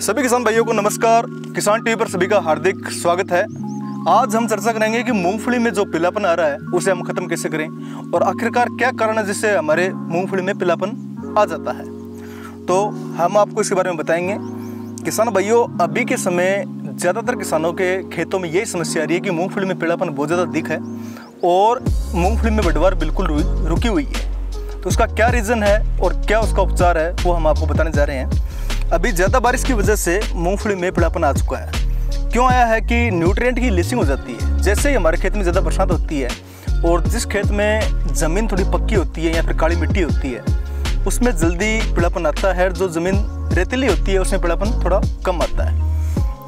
सभी किसान भाइयों को नमस्कार। किसान टीवी पर सभी का हार्दिक स्वागत है। आज हम चर्चा करेंगे कि मूंगफली में जो पीलापन आ रहा है उसे हम खत्म कैसे करें और आखिरकार क्या कारण है जिससे हमारे मूंगफली में पीलापन आ जाता है। तो हम आपको इसके बारे में बताएंगे। किसान भाइयों, अभी के समय ज़्यादातर किसानों के खेतों में यही समस्या आ रही है कि मूंगफली में पीलापन बहुत ज़्यादा दिख है और मूंगफली में पैदावार बिल्कुल रुकी हुई है। तो उसका क्या रीज़न है और क्या उसका उपचार है वो हम आपको बताने जा रहे हैं। अभी ज़्यादा बारिश की वजह से मूंगफली में पीलापन आ चुका है। क्यों आया है कि न्यूट्रिएंट की लीचिंग हो जाती है। जैसे ही हमारे खेत में ज़्यादा बरसात होती है और जिस खेत में ज़मीन थोड़ी पक्की होती है या फिर काली मिट्टी होती है उसमें जल्दी पीलापन आता है। जो ज़मीन रेतीली होती है उसमें पीलापन थोड़ा कम आता है।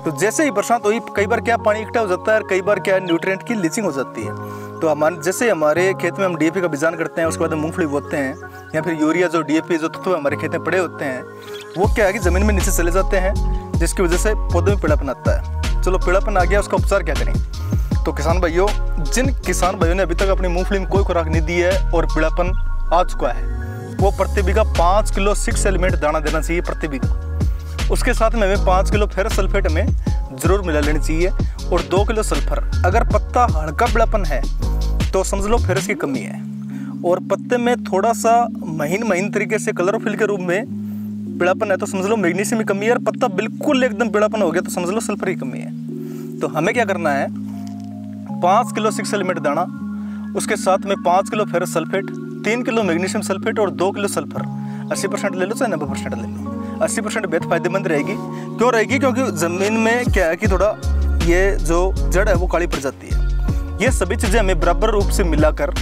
तो जैसे ही बरसात हुई कई बार क्या पानी इकट्ठा हो जाता है और कई बार क्या न्यूट्रिएंट की लीचिंग हो जाती है। तो जैसे हमारे खेत में हम डीएपी का बीजान करते हैं, उसके बाद हम मूंगफली बोते हैं या फिर यूरिया जो डीएपी जो तत्व हमारे खेत में पड़े होते हैं वो क्या है कि ज़मीन में नीचे चले जाते हैं, जिसकी वजह से पौधे में पीलापन आता है। चलो, पीलापन आ गया, उसका उपचार क्या करें। तो किसान भाइयों, जिन किसान भाइयों ने अभी तक अपनी मूंगफली में कोई खुराक नहीं दी है और पीलापन आ चुका है वो प्रति बीघा 5 किलो 6 एलिमेंट दाना देना चाहिए प्रति बीघा। उसके साथ में हमें 5 किलो फेरस सल्फेट में ज़रूर मिला लेनी चाहिए और 2 किलो सल्फर। अगर पत्ता हल्का पीलापन है तो समझ लो फेरस की कमी है और पत्ते में थोड़ा सा महीन तरीके से कलरोफिल के रूप में पीलापन है तो समझ लो मैग्नीशियम की कमी है। और पत्ता बिल्कुल एकदम पीलापन हो गया तो समझ लो सल्फर की कमी है। तो हमें क्या करना है, 5 किलो 6 एलिमेंट दाना, उसके साथ में 5 kilo ferrous sulphate, 3 kilo magnesium sulphate और 2 किलो सल्फर। 80% ले लो चाहे 90% ले लो। 80% बेहद फायदेमंद रहेगी। क्यों रहेगी? क्योंकि ज़मीन में क्या है कि थोड़ा ये जो जड़ है वो काली पड़ जाती है। ये सभी चीज़ें हमें बराबर रूप से मिलाकर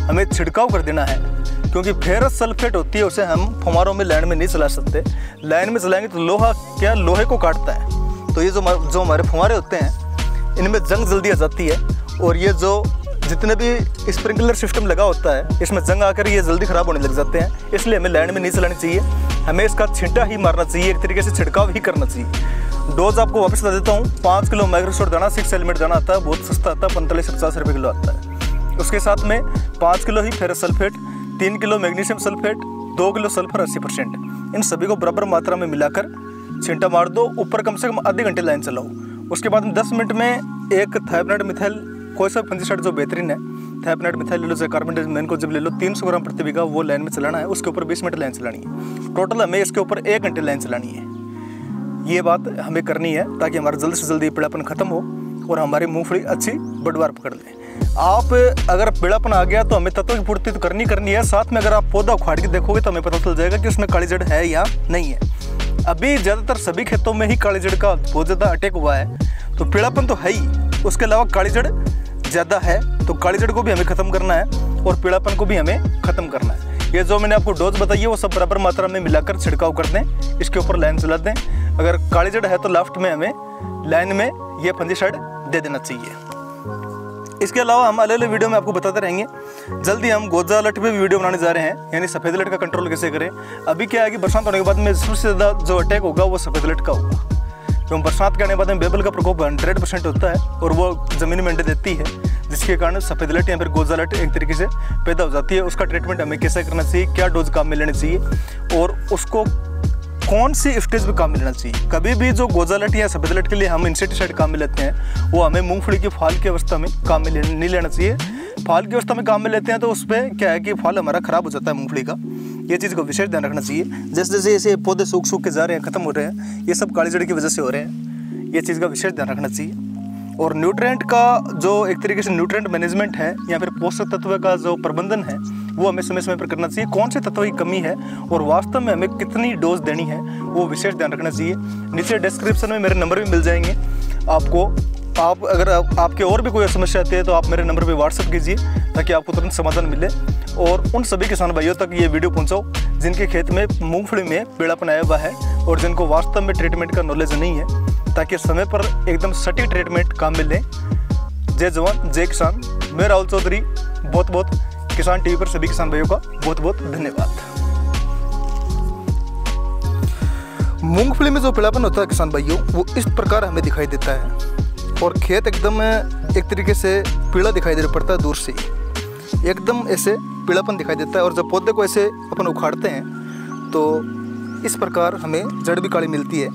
हमें छिड़काव कर देना है। क्योंकि फेरस सल्फेट होती है उसे हम फुहारों में लाइन में नहीं चला सकते। लाइन में चलाएंगे तो लोहे को काटता है। तो ये जो हमारे फुहारे होते हैं इनमें जंग जल्दी आ जाती है और ये जो जितने भी स्प्रिंकलर सिस्टम लगा होता है इसमें जंग आकर ये जल्दी ख़राब होने लग जाते हैं। इसलिए हमें लाइन में नहीं चलानी चाहिए, हमें इसका छींटा ही मारना चाहिए, एक तरीके से छिड़काव ही करना चाहिए। डोज आपको वापस बता देता हूँ। 5 किलो माइक्रोस्टोर दाना 6 एलिमेंट दाना आता है, बहुत सस्ता आता है, 45 से 50 रुपये किलो आता है। उसके साथ में 5 किलो ही ferrous sulphate, 3 kilo magnesium sulphate, 2 kilo sulphur 80%। इन सभी को बराबर मात्रा में मिलाकर छींटा मार दो। ऊपर कम से कम आधे घंटे लाइन चलाओ। उसके बाद में 10 मिनट में एक थायोनाइड मिथाइल कोई सा फंजीसाइड जो बेहतरीन है, थायोनाइड मिथाइल ले लो चाहे कार्बन को जब ले लो, 300 ग्राम प्रति बीघा वो लाइन में चलाना है। उसके ऊपर 20 मिनट लाइन चलानी है। टोटल हमें इसके ऊपर 1 घंटे लाइन चलानी है। ये बात हमें करनी है ताकि हमारा जल्द से जल्दी पीलापन खत्म हो और हमारी मूंगफली अच्छी पैदावार पकड़ ले। आप अगर पीलापन आ गया तो हमें तत्वों की पूर्ति तो करनी है। साथ में अगर आप पौधा उखाड़ के देखोगे तो हमें पता चल जाएगा कि उसमें काली जड़ है या नहीं है। अभी ज़्यादातर सभी खेतों में ही काली जड़ का बहुत ज़्यादा अटैक हुआ है। तो पीलापन तो है ही, उसके अलावा काली जड़ ज़्यादा है। तो काली जड़ को भी हमें ख़त्म करना है और पीलापन को भी हमें ख़त्म करना है। ये जो मैंने आपको डोज बताई है वो सब बराबर मात्रा में मिलाकर छिड़काव कर दें, इसके ऊपर लाइन चला दें। अगर काली जड़ है तो लास्ट में हमें लाइन में ये फंजीसाइड दे देना चाहिए। इसके अलावा हम अलग अलग वीडियो में आपको बताते रहेंगे। जल्दी हम गोजा लट पे भी वीडियो बनाने जा रहे हैं, यानी सफ़ेद लट का कंट्रोल कैसे करें। अभी क्या है कि बरसात होने के बाद में सबसे ज़्यादा जो अटैक होगा वो सफ़ेद लट का होगा। क्योंकि बरसात के आने के बाद में बेबल का प्रकोप 100% होता है और वो ज़मीन में अंडे देती है, जिसके कारण सफ़ेद लट या फिर गोजा लट एक तरीके से पैदा हो जाती है। उसका ट्रीटमेंट हमें कैसे करना चाहिए, क्या डोज काम में लेनी चाहिए और उसको कौन सी स्टेज पे काम में लेना चाहिए। कभी भी जो गोजा लट या सफ़ेद लट के लिए हम इंसेक्टिसाइड काम में लेते हैं वो हमें मूंगफली की फाल की अवस्था में काम में नहीं लेना चाहिए। फाल की अवस्था में काम में लेते हैं तो उस पर क्या है कि फाल हमारा ख़राब हो जाता है मूंगफली का। ये चीज़ को विशेष ध्यान रखना चाहिए। जैसे जैसे ऐसे पौधे सूख के जा रहे हैं, ख़त्म हो रहे हैं, ये सब काली जड़ की वजह से हो रहे हैं। ये चीज़ का विशेष ध्यान रखना चाहिए। और न्यूट्रिएंट का जो एक तरीके से न्यूट्रिएंट मैनेजमेंट है या फिर पोषक तत्व का जो प्रबंधन है वो हमें समय समय पर करना चाहिए। कौन से तत्व की कमी है और वास्तव में हमें कितनी डोज देनी है वो विशेष ध्यान रखना चाहिए। नीचे डिस्क्रिप्शन में मेरे नंबर भी मिल जाएंगे आपको। अगर आपके और भी कोई समस्या आती है तो आप मेरे नंबर पर व्हाट्सअप कीजिए ताकि आपको तुरंत समाधान मिले। और उन सभी किसान भाइयों तक ये वीडियो पहुँचाओ जिनके खेत में मूँगफली में पीलापन आया हुआ है और जिनको वास्तव में ट्रीटमेंट का नॉलेज नहीं है, ताकि समय पर एकदम सटीक ट्रीटमेंट काम में लें। जय जवान जय किसान। मैं राहुल चौधरी, बहुत बहुत किसान टीवी पर सभी किसान भाइयों का बहुत बहुत धन्यवाद। मूंगफली में जो पीलापन होता है किसान भाइयों वो इस प्रकार हमें दिखाई देता है और खेत एकदम एक तरीके से पीला दिखाई दे पड़ता है। दूर से एकदम ऐसे पीलापन दिखाई देता है और जब पौधे को ऐसे अपन उखाड़ते हैं तो इस प्रकार हमें जड़ भी काली मिलती है।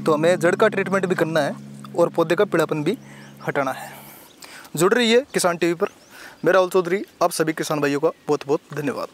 तो हमें जड़ का ट्रीटमेंट भी करना है और पौधे का पीलापन भी हटाना है। जुड़ रही है किसान टीवी पर। मैं राहुल चौधरी, आप सभी किसान भाइयों का बहुत बहुत धन्यवाद।